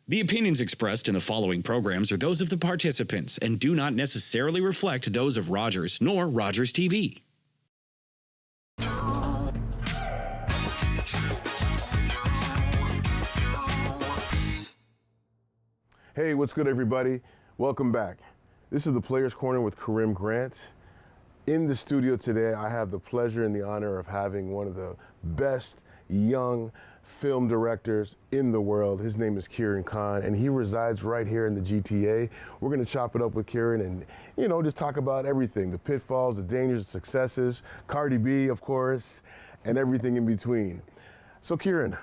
The opinions expressed in the following programs are those of the participants and do not necessarily reflect those of Rogers nor Rogers TV. Hey, what's good, everybody? Welcome back. This is the Players Corner with Karim Grant. In the studio today, I have the pleasure and the honor of having one of the best young film directors in the world. His name is Kieran Khan, and he resides right here in the GTA. We're gonna chop it up with Kieran and, just talk about everything, the pitfalls, the dangers, the successes, Cardi B, of course, and everything in between. So Kieran,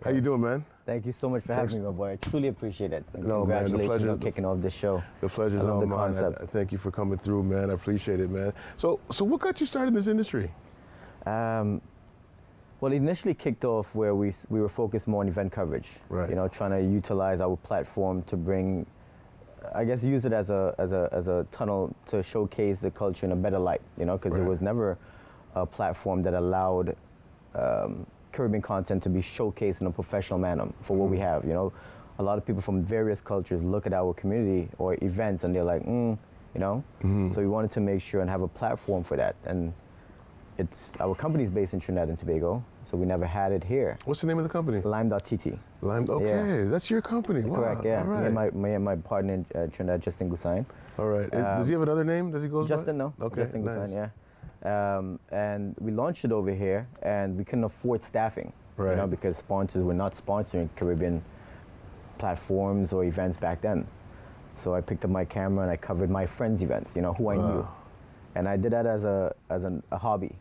how you doing, man? Thank you so much for having me, my boy. I truly appreciate it. And no, congratulations man, on kicking off this show. The pleasure's all mine. Thank you for coming through, man. I appreciate it, man. So what got you started in this industry? Well, it initially kicked off where we were focused more on event coverage. Right. Trying to utilize our platform to bring, I guess, use it as a tunnel to showcase the culture in a better light. Because it was never a platform that allowed Caribbean content to be showcased in a professional manner for what we have. A lot of people from various cultures look at our community or events and they're like, So we wanted to make sure and have a platform for that. And our company's based in Trinidad and Tobago, so we never had it here. What's the name of the company? Lime.tt. Okay, that's your company. Wow. Correct, yeah. All right. Me and my partner in Trinidad, Justin Gusain. All right. Does he have another name that he goes by? Justin, no. Okay, Justin nice. Gusain, yeah. And we launched it over here, and we couldn't afford staffing, right. Because sponsors were not sponsoring Caribbean platforms or events back then. So I picked up my camera and I covered my friends' events, who I knew, and I did that as a hobby.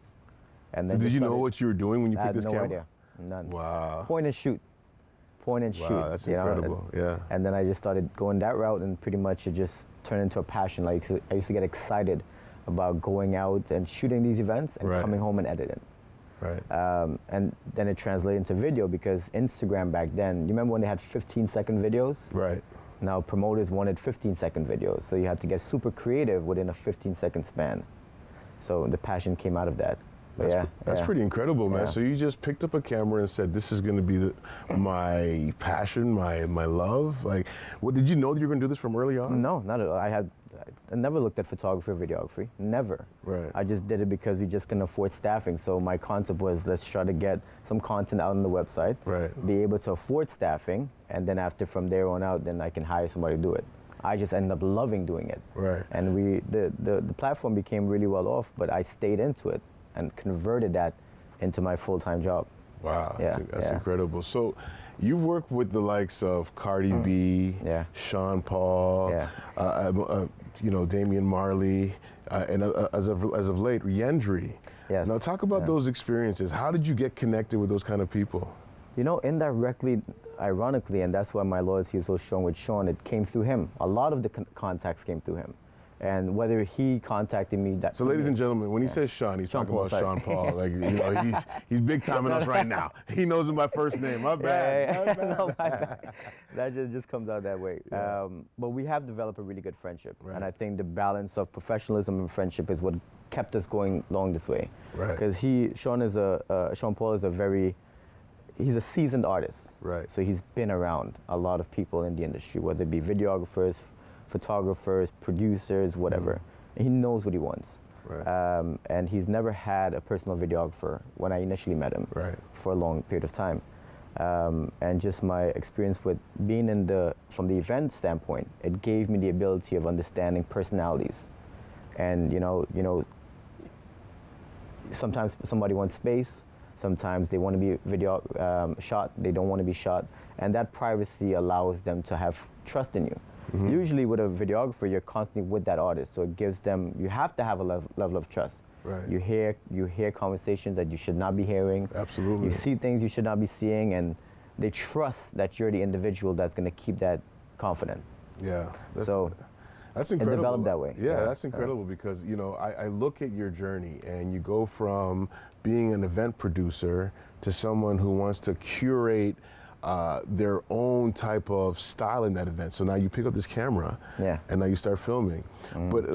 And then so did you know what you were doing when you picked this camera? I had no idea, none. Wow. Point and shoot. Wow, that's incredible. Yeah. And then I just started going that route, and pretty much it just turned into a passion. Like I used to get excited about going out and shooting these events and coming home and editing. Right. And then it translated into video because Instagram back then, you remember when they had 15-second videos? Right. Now promoters wanted 15-second videos, so you had to get super creative within a 15-second span. So the passion came out of that. That's pretty incredible, man. Yeah. So you just picked up a camera and said, "This is going to be my passion, my love." Like, what did you know that you were going to do this from early on? No, not at all. I never looked at photography or videography. Never. Right. I just did it because we just couldn't afford staffing. So my concept was, let's try to get some content out on the website. Right. Be able to afford staffing, and then from there on out, then I can hire somebody to do it. I just ended up loving doing it. Right. And the platform became really well off, but I stayed into it and converted that into my full-time job. Wow, that's incredible. So you work with the likes of Cardi B, Shawn Paul, Damian Marley, and as of late, Yendri. Yes. Now talk about those experiences. How did you get connected with those kind of people? Indirectly, ironically, and that's why my loyalty is so strong with Shawn, it came through him. A lot of the contacts came through him. And whether he contacted me that. So, ladies and gentlemen, when he says Shawn, he's talking about Shawn Paul. Like, he's big timing us right now. He knows him by first name. My bad. No, my bad. That just comes out that way. Yeah. But we have developed a really good friendship, and I think the balance of professionalism and friendship is what kept us going along this way. Right. Because Shawn Paul is he's a seasoned artist. Right. So he's been around a lot of people in the industry, whether it be videographers, photographers, producers, whatever. He knows what he wants. Right. And he's never had a personal videographer when I initially met him for a long period of time. And just my experience with being from the event standpoint, it gave me the ability of understanding personalities. And sometimes somebody wants space, sometimes they want to be shot, they don't want to be shot, and that privacy allows them to have trust in you. Mm-hmm. Usually with a videographer, you're constantly with that artist, so it gives them, you have to have a level of trust. Right. You hear conversations that you should not be hearing. Absolutely. You see things you should not be seeing, and they trust that you're the individual that's going to keep that confident. Yeah. That's incredible. It developed that way. Yeah, that's incredible because, I look at your journey and you go from being an event producer to someone who wants to curate their own type of style in that event. So now you pick up this camera and now you start filming. But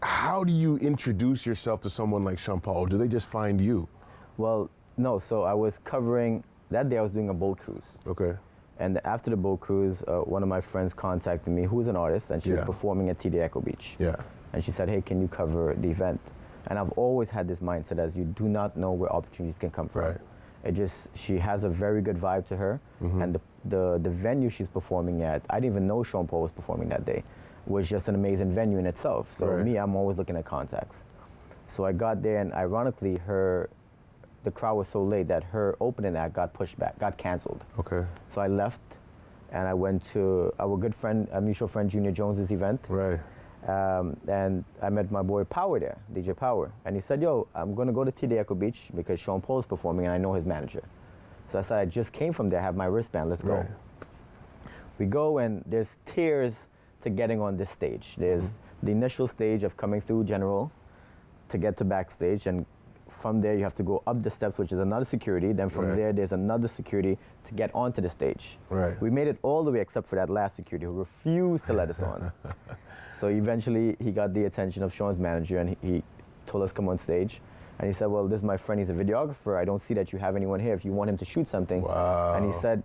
how do you introduce yourself to someone like Shawn Paul? Or do they just find you? Well, no, so I was covering, that day I was doing a boat cruise. Okay. And after the boat cruise, one of my friends contacted me, who's an artist, and she was performing at TD Echo Beach. Yeah. And she said, hey, can you cover the event? And I've always had this mindset as you do not know where opportunities can come from. Right. She has a very good vibe to her. And the venue she's performing at, I didn't even know Shawn Paul was performing that day, was just an amazing venue in itself. So me, I'm always looking at contacts. So I got there, and ironically, the crowd was so late that her opening act got pushed back, got canceled. Okay. So I left, and I went to our good friend, mutual friend Junior Jones's event. Right. And I met my boy Power there, DJ Power. And he said, yo, I'm going to go to TD Echo Beach because Shawn Paul is performing and I know his manager. So I said, I just came from there, I have my wristband, let's go. Right. We go, and there's tiers to getting on this stage. There's the initial stage of coming through General to get to backstage, and from there you have to go up the steps, which is another security. Then from there, there's another security to get onto the stage. Right. We made it all the way except for that last security who refused to let us on. So eventually he got the attention of Shawn's manager, and he told us come on stage. And he said, well, this is my friend, he's a videographer. I don't see that you have anyone here if you want him to shoot something. Wow. And he said,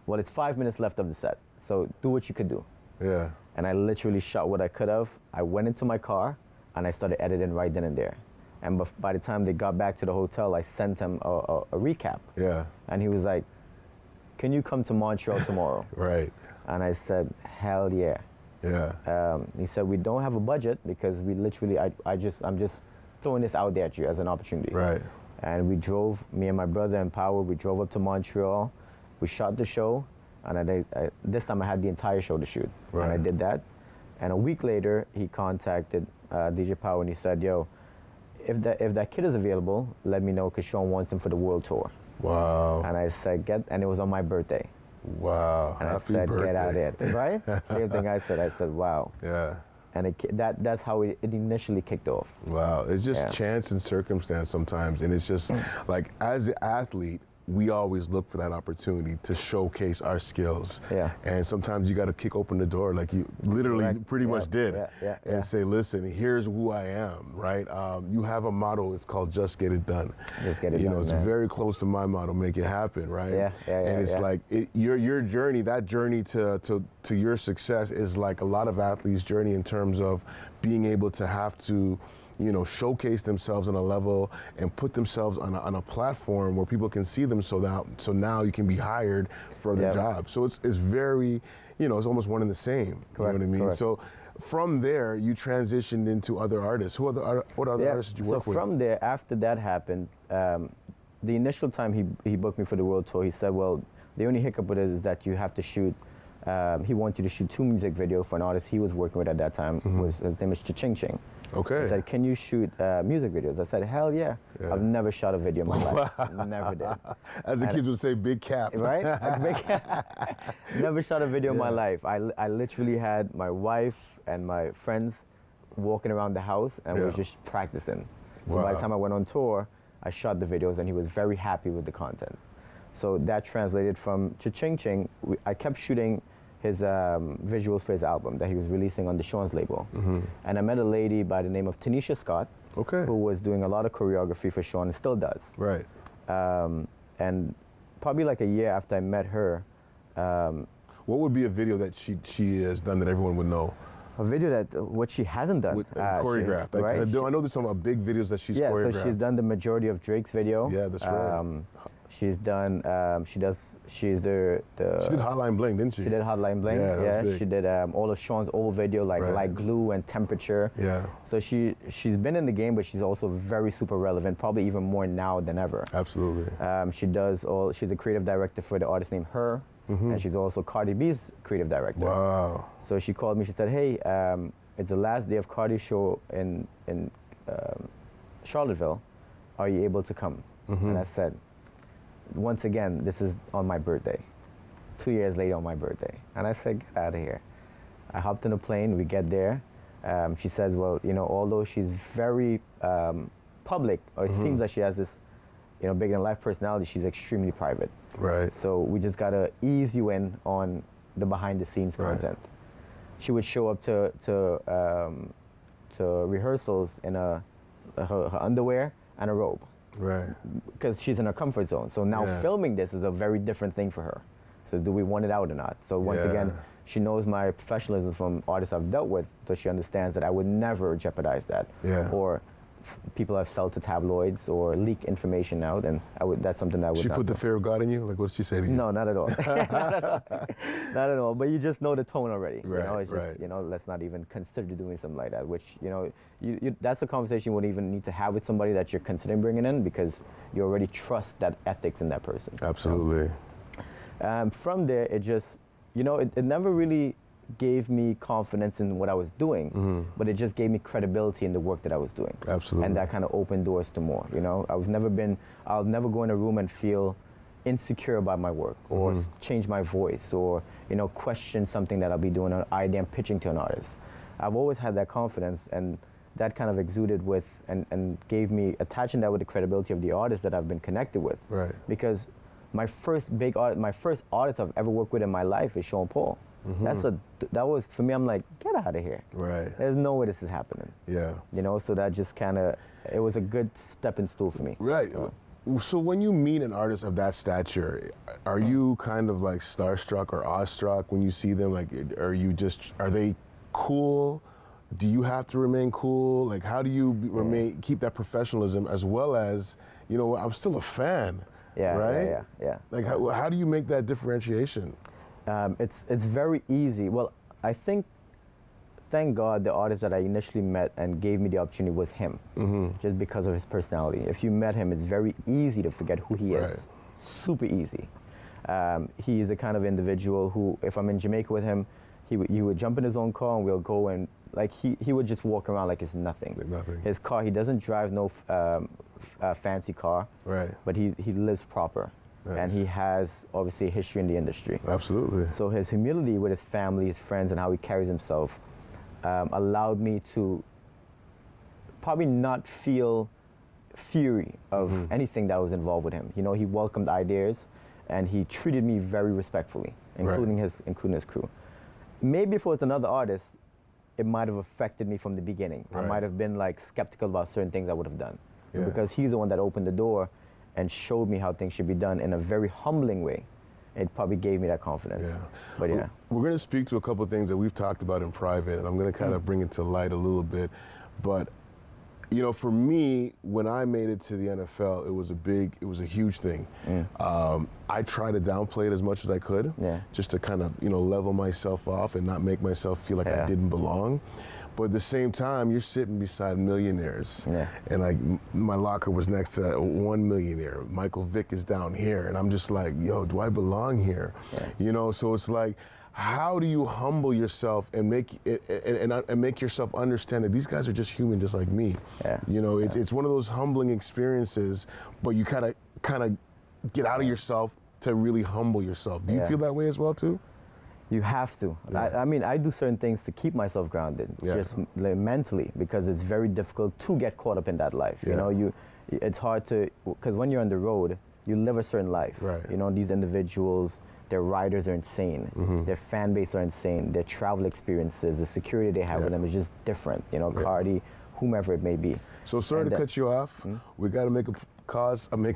well, it's 5 minutes left of the set, so do what you could do. Yeah. And I literally shot what I could have. I went into my car and I started editing right then and there. And by the time they got back to the hotel, I sent him a recap. Yeah. And he was like, can you come to Montreal tomorrow? Right. And I said, hell yeah. Yeah. He said, we don't have a budget because we literally, I'm just throwing this out there at you as an opportunity. Right. And we drove, me and my brother and Power, we drove up to Montreal. We shot the show, and this time I had the entire show to shoot. Right. And I did that. And a week later, he contacted DJ Power, and he said, yo, if that kid is available, let me know, because Shawn wants him for the world tour. Wow. And I said, and it was on my birthday. Wow. And Happy I said, birthday. get out of there, right? Same thing I said, wow. Yeah. And that's how it initially kicked off. Wow. It's just chance and circumstance sometimes. And it's just like, as an athlete, we always look for that opportunity to showcase our skills. Yeah. And sometimes you got to kick open the door, like you literally pretty much did, and say, listen, here's who I am, right? You have a motto, it's called Just Get It Done. Just get it done, You know, it's man. very close to my motto, make it happen, right? And it's yeah. like, your journey, that journey to your success is like a lot of athletes' journey in terms of being able to have to, you know, showcase themselves on a level and put themselves on a platform where people can see them, so now you can be hired for other jobs. So it's very, you know, it's almost one and the same. Correct, you know what I mean? correct. So from there, you transitioned into other artists. What other artists did you work with? So from there, after that happened, the initial time he booked me for the world tour, he said, well, the only hiccup with it is that you have to shoot, he wanted you to shoot 2 music videos for an artist he was working with at that time. His name is Ching Ching. Okay. He said, can you shoot music videos? I said, hell yeah. I've never shot a video in my life. Never did. As the kids would say, big cap. Right? Never shot a video in my life. I literally had my wife and my friends walking around the house, and we were just practicing. So by the time I went on tour, I shot the videos, and he was very happy with the content. So that translated from Ching Ching. I kept shooting his visuals for his album that he was releasing on the Shawn's label. And I met a lady by the name of Tanisha Scott, who was doing a lot of choreography for Shawn and still does. Right. And probably like a year after I met her. What would be a video that she has done that everyone would know? A video that what she hasn't done. Choreographed. I know there's some big videos that she's choreographed. So she's done the majority of Drake's video. Yeah, that's right. She's done. She did Hotline Bling, didn't she? She did Hotline Bling. Yeah, She did all of Shawn's old video, like Glue and Temperature. Yeah. So she's been in the game, but she's also very super relevant, probably even more now than ever. Absolutely. She's a creative director for the artist named Her, and she's also Cardi B's creative director. Wow. So she called me. She said, "Hey, it's the last day of Cardi's show in Charlottesville. Are you able to come?" And I said, once again, this is on my birthday, 2 years later on my birthday. And I said, get out of here. I hopped on a plane, we get there. She says, well, you know, although she's very public, or it seems like she has this, you know, big in life personality, she's extremely private. Right. So we just gotta ease you in on the behind the scenes content. She would show up to rehearsals in her underwear and a robe. Right. Because she's in her comfort zone. So now filming this is a very different thing for her. So do we want it out or not? So once again, she knows my professionalism from artists I've dealt with, so she understands that I would never jeopardize that. Or people have sold to tabloids or leak information out, and that's something that I would She not put the do. fear of God in you? Like, what did she say to you? No, not at all. Not at all. Not at all. But you just know the tone already. Right, you know, it's just, you know, let's not even consider doing something like that, which, you know, that's a conversation you wouldn't even need to have with somebody that you're considering bringing in, because you already trust that ethics in that person. Absolutely. From there, it just, you know, it never really gave me confidence in what I was doing, but it just gave me credibility in the work that I was doing. Absolutely. And that kind of opened doors to more, you know. I'll never go in a room and feel insecure about my work, or change my voice, or, you know, question something that I'll be doing, an idea I'm pitching to an artist. I've always had that confidence, and that kind of exuded with, and gave me, attaching that with the credibility of the artists that I've been connected with. Right. Because my first artist I've ever worked with in my life is Shawn. That was, for me, I'm like, get out of here. Right. There's no way this is happening. Yeah. You know, so that just kind of, it was a good stepping stool for me. Right. So when you meet an artist of that stature, are you kind of like starstruck or awestruck when you see them? Like, are they cool? Do you have to remain cool? Like, how do you keep that professionalism, as well as, you know, I'm still a fan. Right? Yeah. Like, how do you make that differentiation? It's very easy. Well, I think, thank God, the artist that I initially met and gave me the opportunity was him, just because of his personality. If you met him, it's very easy to forget who he is. Super easy. He is the kind of individual who, if I'm in Jamaica with him, he would jump in his own car and we'll go, and like he would just walk around like it's nothing. Like nothing. His car, he doesn't drive no fancy car, but he lives proper. Nice. And he has, obviously, a history in the industry. Absolutely. So his humility with his family, his friends, and how he carries himself allowed me to probably not feel fury of anything that was involved with him. You know, he welcomed ideas, and he treated me very respectfully, including his crew. Maybe if it was another artist, it might have affected me from the beginning. I might have been like skeptical about certain things I would have done. Because he's the one that opened the door and showed me how things should be done in a very humbling way. It probably gave me that confidence. But yeah. We're going to speak to a couple of things that we've talked about in private, and I'm going to kind of bring it to light a little bit. But, you know, for me, when I made it to the NFL, it was a huge thing. I tried to downplay it as much as I could, just to kind of, you know, level myself off and not make myself feel like I didn't belong. But at the same time, you're sitting beside millionaires. And like, my locker was next to one millionaire. Michael Vick is down here. And I'm just like, yo, do I belong here? You know, so it's like, how do you humble yourself and make yourself understand that these guys are just human, just like me? You know, it's one of those humbling experiences, but you kind of get out of yourself to really humble yourself. Do you feel that way as well too? You have to. I mean, I do certain things to keep myself grounded, just like, mentally, because it's very difficult to get caught up in that life. You know, it's hard to, because when you're on the road, you live a certain life. You know, these individuals, their riders are insane. Their fan base are insane. Their travel experiences, the security they have with them is just different. You know, Cardi, whomever it may be. So sorry to cut you off. We got to make a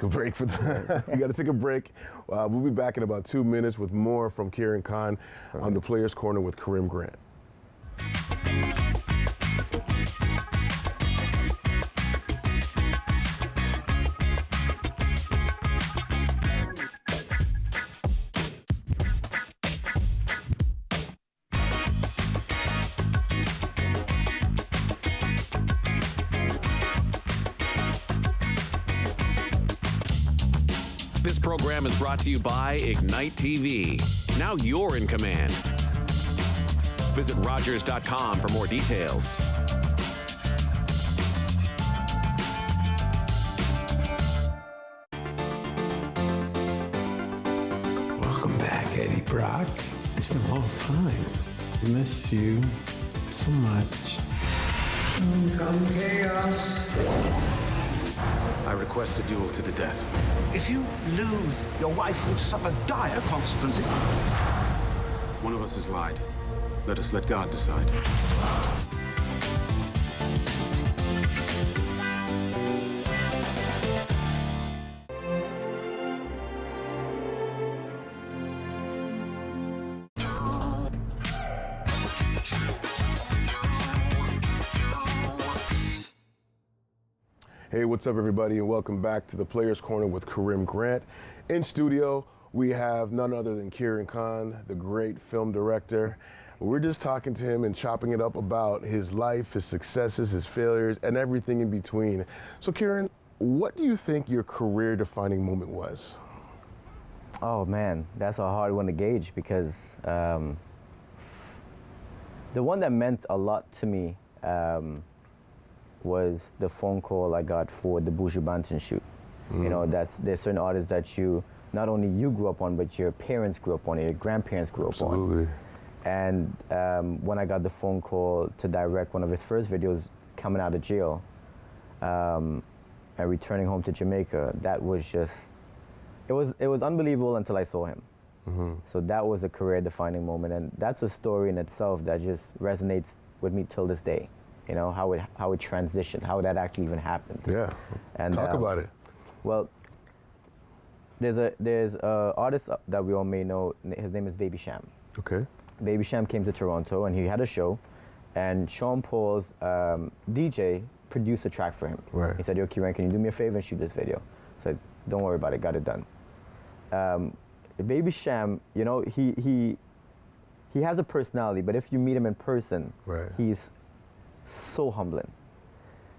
break for that. We got to take a break. We'll be back in about 2 minutes with more from Kieran Khan on the Players Corner with Karim Grant. This program is brought to you by Ignite TV. Now you're in command. Visit Rogers.com for more details. Welcome back, Eddie Brock. It's been a long time. I miss you so much. Come chaos. I request a duel to the death. If you lose, your wife will suffer dire consequences. One of us has lied. Let us let God decide. Hey, what's up, everybody, and welcome back to the Players Corner with Karim Grant. In studio, we have none other than Kieran Khan, the great film director. We're just talking to him and chopping it up about his life, his successes, his failures, and everything in between. So, Kieran, what do you think your career-defining moment was? Oh man, that's a hard one to gauge because the one that meant a lot to me was the phone call I got for the Buju Banton shoot. You know, there's certain artists that not only you grew up on, but your parents grew up on, your grandparents grew up on. Absolutely. And when I got the phone call to direct one of his first videos coming out of jail and returning home to Jamaica, that was just, it was unbelievable until I saw him. So that was a career-defining moment, and that's a story in itself that just resonates with me till this day. You know, how it transitioned, how that actually even happened. Yeah, and talk about it. Well, there's a artist that we all may know. His name is Baby Sham. Okay. Baby Sham came to Toronto and he had a show, and Shawn Paul's DJ produced a track for him. Right. He said, "Yo, Kieran, can you do me a favor and shoot this video?" I said, "Don't worry about it, got it done." Baby Sham, you know, he has a personality, but if you meet him in person, right, he's so humbling.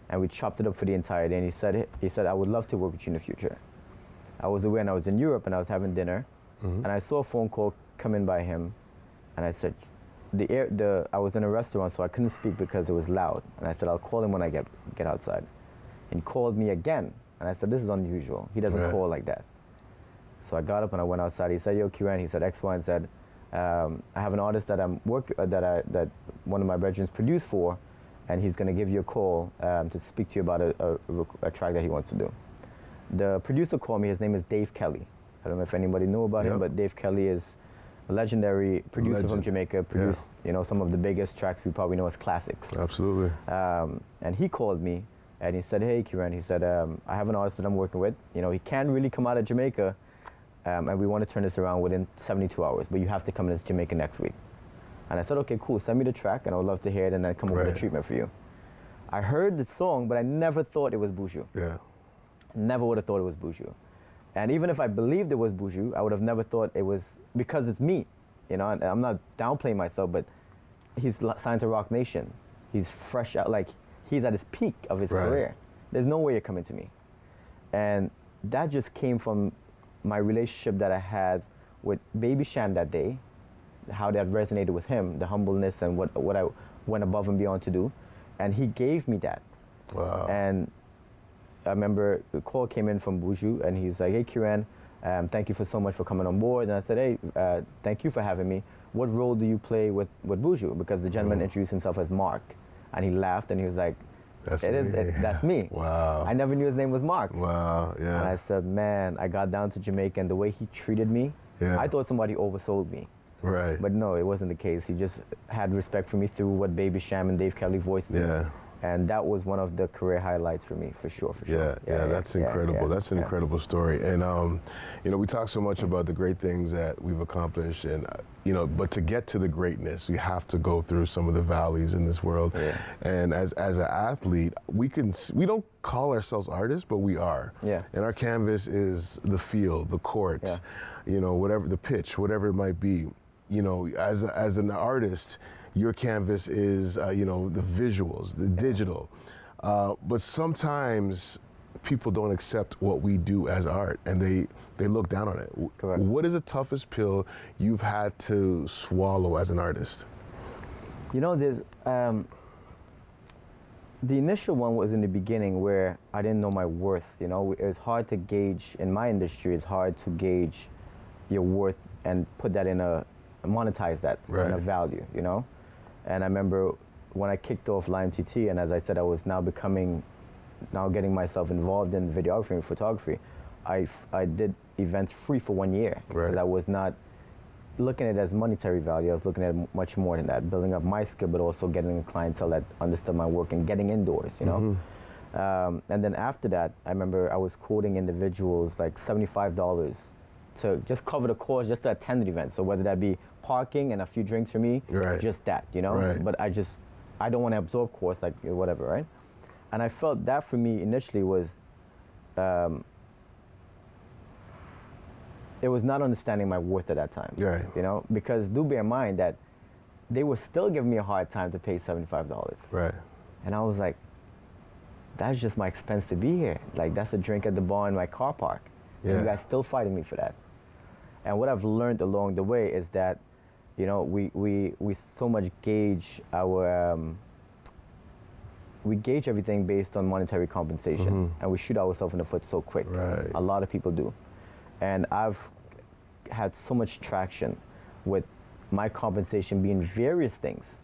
And we chopped it up for the entire day, and he said, "I would love to work with you in the future." I was away and I was in Europe and I was having dinner, and I saw a phone call come in by him, and I said, I was in a restaurant, so I couldn't speak because it was loud, and I said, "I'll call him when I get outside." And he called me again, and I said, "This is unusual. He doesn't call like that." So I got up and I went outside. He said, "Yo, Kieran," he said X, Y, and Z. I have an artist that that one of my brethren produced for, and he's going to give you a call to speak to you about a track that he wants to do. The producer called me. His name is Dave Kelly. I don't know if anybody knew about him, but Dave Kelly is a legendary producer from Jamaica, produced some of the biggest tracks we probably know as classics. Absolutely. And he called me, and he said, "Hey, Kieran," he said, "I have an artist that I'm working with. You know, he can't really come out of Jamaica, and we want to turn this around within 72 hours, but you have to come into Jamaica next week." And I said, "Okay, cool, send me the track, and I would love to hear it, and then come up with a treatment for you." I heard the song, but I never thought it was Buju. Yeah. Never would have thought it was Buju. And even if I believed it was Buju, I would have never thought it was, because it's me. You know, and I'm not downplaying myself, but he's signed to Rock Nation. He's fresh out, like, he's at his peak of his career. There's no way you're coming to me. And that just came from my relationship that I had with Baby Sham that day, how that resonated with him, the humbleness and what I went above and beyond to do. And he gave me that. Wow. And I remember the call came in from Buju, and he's like, "Hey, Kieran, thank you so much for coming on board." And I said, "Hey, thank you for having me. What role do you play with Buju?" Because the gentleman introduced himself as Mark. And he laughed, and he was like, that's me. Wow. I never knew his name was Mark. Wow, yeah. And I said, man, I got down to Jamaica, and the way he treated me, I thought somebody oversold me. Right. But no, it wasn't the case. He just had respect for me through what Baby Sham and Dave Kelly voiced. Yeah. And that was one of the career highlights for me, for sure. Yeah, that's incredible. That's an incredible story. And, you know, we talk so much about the great things that we've accomplished, and, you know, but to get to the greatness, we have to go through some of the valleys in this world. Yeah. And as an athlete, we don't call ourselves artists, but we are. Yeah. And our canvas is the field, the court, you know, whatever, the pitch, whatever it might be. You know, as an artist, your canvas is, you know, the visuals, the digital. But sometimes people don't accept what we do as art, and they look down on it. Correct. What is the toughest pill you've had to swallow as an artist? You know, there's, the initial one was in the beginning where I didn't know my worth. You know, it was hard to gauge, in my industry, it's hard to gauge your worth and put that monetize that in a value, you know? And I remember when I kicked off Lime TT, and as I said, I was now getting myself involved in videography and photography, I did events free for 1 year. Because I was not looking at it as monetary value. I was looking at it much more than that, building up my skill, but also getting a clientele that understood my work and getting indoors, you know? And then after that, I remember I was quoting individuals like $75 to just cover the cost, just to attend an event. So whether that be parking and a few drinks for me, just that, you know? But I don't want to absorb costs, like whatever, right? And I felt that for me initially was, it was not understanding my worth at that time. Right. You know, because do bear in mind that they were still giving me a hard time to pay $75. Right. And I was like, that's just my expense to be here. Like, that's a drink at the bar in my car park. Yeah. And you guys still fighting me for that. And what I've learned along the way is that, you know, we so much gauge our, we gauge everything based on monetary compensation, and we shoot ourselves in the foot so quick. Right. A lot of people do. And I've had so much traction with my compensation being various things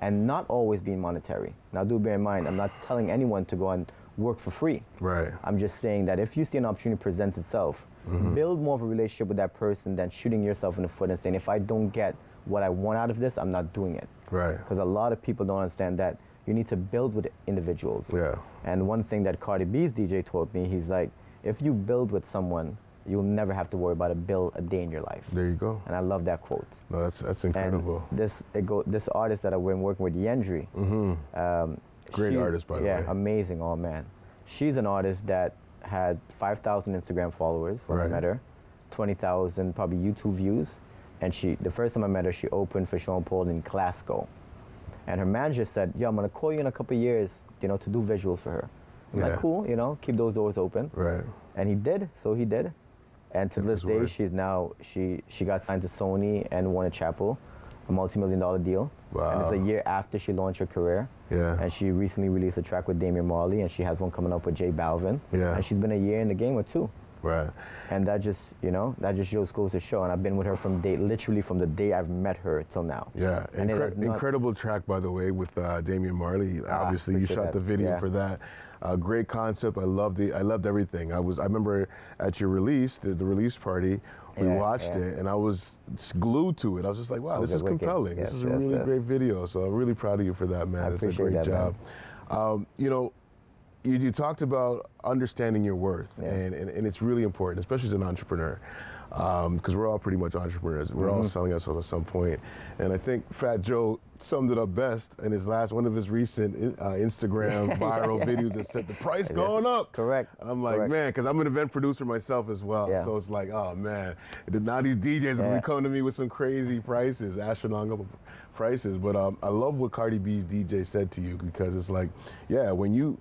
and not always being monetary. Now, do bear in mind, I'm not telling anyone to go and work for free. Right. I'm just saying that if you see an opportunity present itself, build more of a relationship with that person than shooting yourself in the foot and saying, if I don't get what I want out of this, I'm not doing it. Right. Because a lot of people don't understand that you need to build with individuals. Yeah. And one thing that Cardi B's DJ told me, he's like, if you build with someone, you'll never have to worry about a bill a day in your life. There you go. And I love that quote. No, that's incredible. And this artist that I've been working with, Yendri. Great artist, by the way. Yeah, amazing. Oh man, she's an artist that had 5,000 Instagram followers when I met her, 20,000 probably YouTube views, and the first time I met her, she opened for Shawn in Glasgow, and her manager said, "Yo, I'm gonna call you in a couple of years, you know, to do visuals for her." I'm like, cool, you know, keep those doors open. Right. And he did, so he did. And to this day, she's now, she got signed to Sony and won a Chapel, a multi-million-dollar deal. Wow. And it's a year after she launched her career. Yeah. And she recently released a track with Damian Marley, and she has one coming up with J Balvin. Yeah. And she's been a year in the game or two. Right. And that just, you know, that just goes to show. And I've been with her literally from the day I've met her till now. Yeah. And incredible track, by the way, with Damian Marley. Obviously, you shot the video for that. Great concept. I loved it. I loved everything. I remember at your release, the release party, we watched it, and I was glued to it. I was just like, wow, this is compelling. This is a really great video. So I'm really proud of you for that, man. It's a great job. You know, you talked about understanding your worth, and it's really important, especially as an entrepreneur, because we're all pretty much entrepreneurs. We're all selling ourselves at some point. And I think Fat Joe summed it up best in his one of his recent Instagram viral videos that said the price going up. Correct. And I'm like, man, because I'm an event producer myself as well. Yeah. So it's like, oh man, now these DJs are going to be coming to me with some crazy prices, astronomical prices. But I love what Cardi B's DJ said to you, because it's like, yeah, when you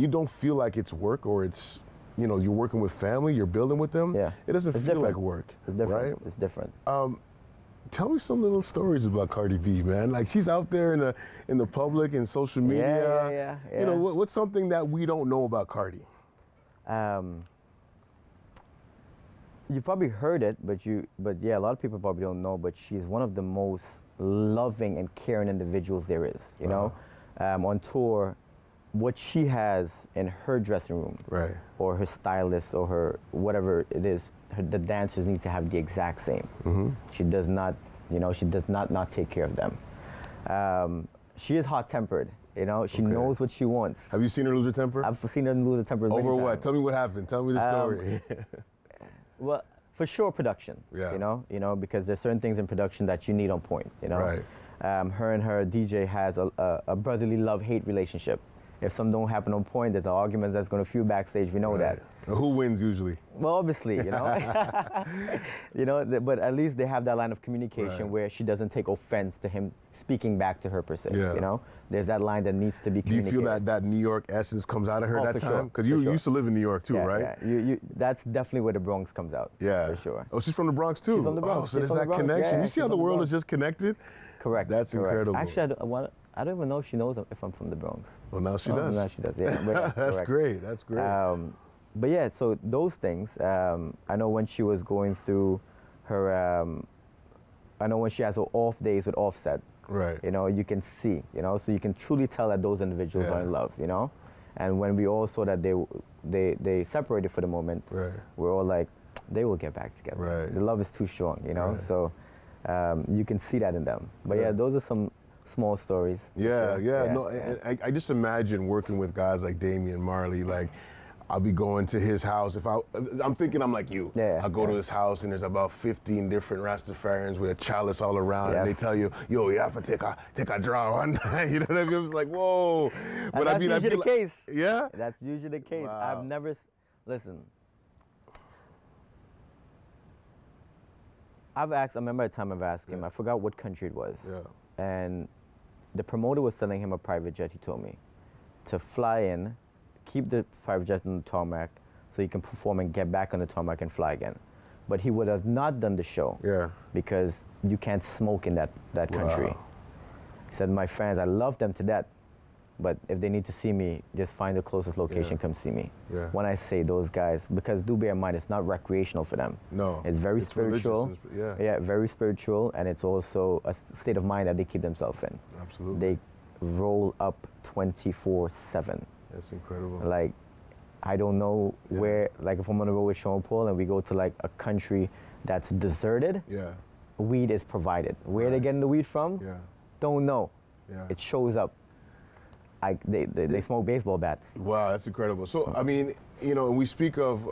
don't feel like it's work, or it's, you know, you're working with family, you're building with them, it doesn't feel like work. It's different. Right? It's different. Tell me some little stories about Cardi B, man. Like, she's out there in the public and social media. Yeah. You know, what's something that we don't know about Cardi? You probably heard it, but yeah, a lot of people probably don't know. But she's one of the most loving and caring individuals there is. You know, on tour, what she has in her dressing room, or her stylist, or her whatever it is, the dancers need to have the exact same. She does not, you know, she does not take care of them. She is hot-tempered. You know, she knows what she wants. Have you seen her lose her temper? I've seen her lose her temper many Over what? times. Tell me what happened. Tell me the story. Well, for sure, production. Yeah. You know, because there's certain things in production that you need on point. You know, her and her DJ has a brotherly love-hate relationship. If something don't happen on point, there's an argument that's going to fuel backstage. We know that. Who wins usually? Well, obviously, you know. You know, but at least they have that line of communication where she doesn't take offense to him speaking back to her per se. You know, there's that line that needs to be communicated. Do you feel that New York essence comes out of her that time? Because you used to live in New York too, right? Yeah, that's definitely where the Bronx comes out. Yeah, for sure. Oh, she's from the Bronx too. She's from the Bronx. Oh, so there's that connection. Yeah, you see how the world is just connected? Correct. That's incredible. Actually, I don't even know if she knows if I'm from the Bronx. Well, now she does. Now she does, yeah. But, That's great. That's great. But yeah, so those things, I know when she was going through her, I know when she has her off days with Offset. Right. You know, you can see, you know, so you can truly tell that those individuals are in love, you know? And when we all saw that they separated for the moment, we're all like, they will get back together. Right. The love is too strong, you know? So you can see that in them. But yeah, those are some small stories. Yeah. No, I just imagine working with guys like Damian Marley. Like, I'll be going to his house. I'm thinking I'm like you. Yeah, I go to his house and there's about 15 different Rastafarians with a chalice all around, Yes. and they tell you, yo, you have to take a draw one night. You know what I mean? It's like, whoa. And that's usually the case. Yeah? That's usually the case. Wow. I've never, listen. I remember a time of asking him, I forgot what country it was. Yeah. And the promoter was selling him a private jet, he told me, to fly in, keep the private jet on the tarmac so he can perform and get back on the tarmac and fly again. But he would have not done the show because you can't smoke in that country. Wow. He said, my fans, I love them to death, but if they need to see me, just find the closest location, come see me. Yeah. When I say those guys, because do bear in mind, it's not recreational for them. No. It's very spiritual. religious, Yeah, very spiritual, and it's also a state of mind that they keep themselves in. Absolutely. They roll up 24/7. That's incredible. Like, I don't know where, like if I'm on the road with Shawn Paul and we go to like a country that's deserted, Yeah. weed is provided. Where they getting the weed from? Yeah. Don't know. Yeah. It shows up. They smoke baseball bats. Wow, that's incredible. So, I mean, you know, we speak of,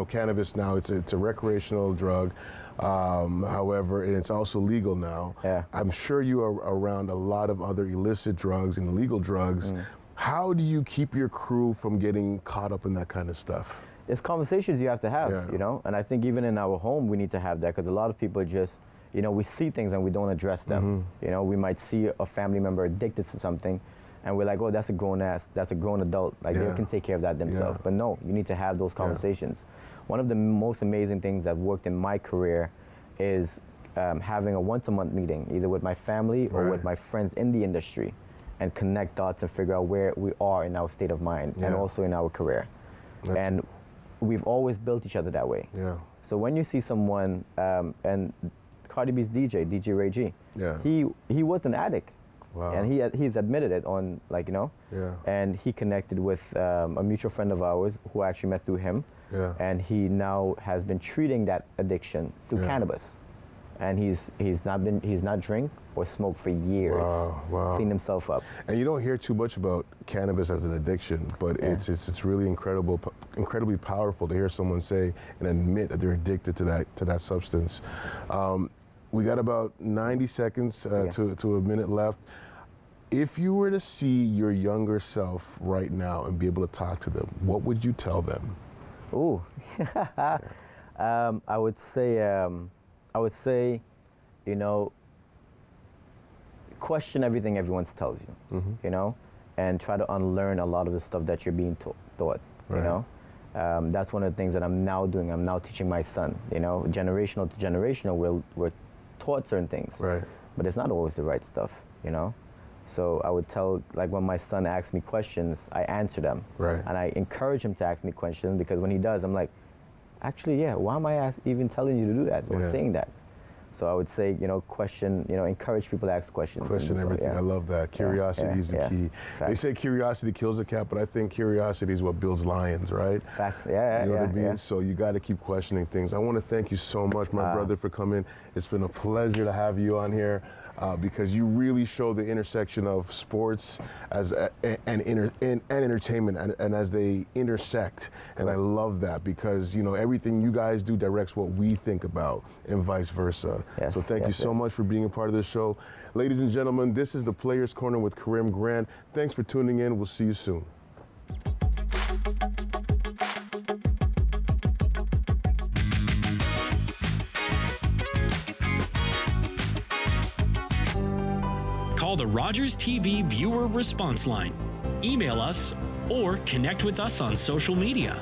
cannabis now. It's a recreational drug. However, and it's also legal now. Yeah. I'm sure you are around a lot of other illicit drugs and illegal drugs. How do you keep your crew from getting caught up in that kind of stuff? It's conversations you have to have, Yeah. you know? And I think even in our home, we need to have that because a lot of people just, you know, we see things and we don't address them. You know, we might see a family member addicted to something and we're like, oh, that's a grown adult. Like they can take care of that themselves. Yeah. But no, you need to have those conversations. One of the most amazing things that worked in my career is having a once-a-month meeting, either with my family or with my friends in the industry, and connect dots and figure out where we are in our state of mind and also in our career. And we've always built each other that way. Yeah. So when you see someone, and Cardi B's DJ Ray G, he was an addict. Wow. And he's admitted it on, like, you know? Yeah. And he connected with a mutual friend of ours who I actually met through him. Yeah. And he now has been treating that addiction through cannabis. And he's not drink or smoke for years. Wow. Cleaned himself up. And you don't hear too much about cannabis as an addiction, but it's really incredibly powerful to hear someone say and admit that they're addicted to that substance. We got about 90 seconds to a minute left. If you were to see your younger self right now and be able to talk to them, what would you tell them? Ooh, I would say, you know, question everything everyone tells you, you know, and try to unlearn a lot of the stuff that you're being taught, you know. That's one of the things that I'm now doing. I'm now teaching my son, you know, generational to generational, we're taught certain things, but it's not always the right stuff, you know. So I would tell, like when my son asks me questions, I answer them, and I encourage him to ask me questions because when he does, I'm like, actually, yeah, why am I even telling you to do that or saying that? So I would say, you know, question, you know, encourage people to ask questions. Question everything. I love that. Curiosity is the key. They say curiosity kills a cat, but I think curiosity is what builds lions, right? Facts. You know what I mean? So you got to keep questioning things. I want to thank you so much, my brother, for coming. It's been a pleasure to have you on here because you really show the intersection of sports and entertainment and as they intersect. And I love that because, you know, everything you guys do directs what we think about and vice versa. So thank you so much for being a part of this show. Ladies and gentlemen, this is the Players Corner with Karim Grant. Thanks for tuning in. We'll see you soon. Call the Rogers TV viewer response line, email us, or connect with us on social media.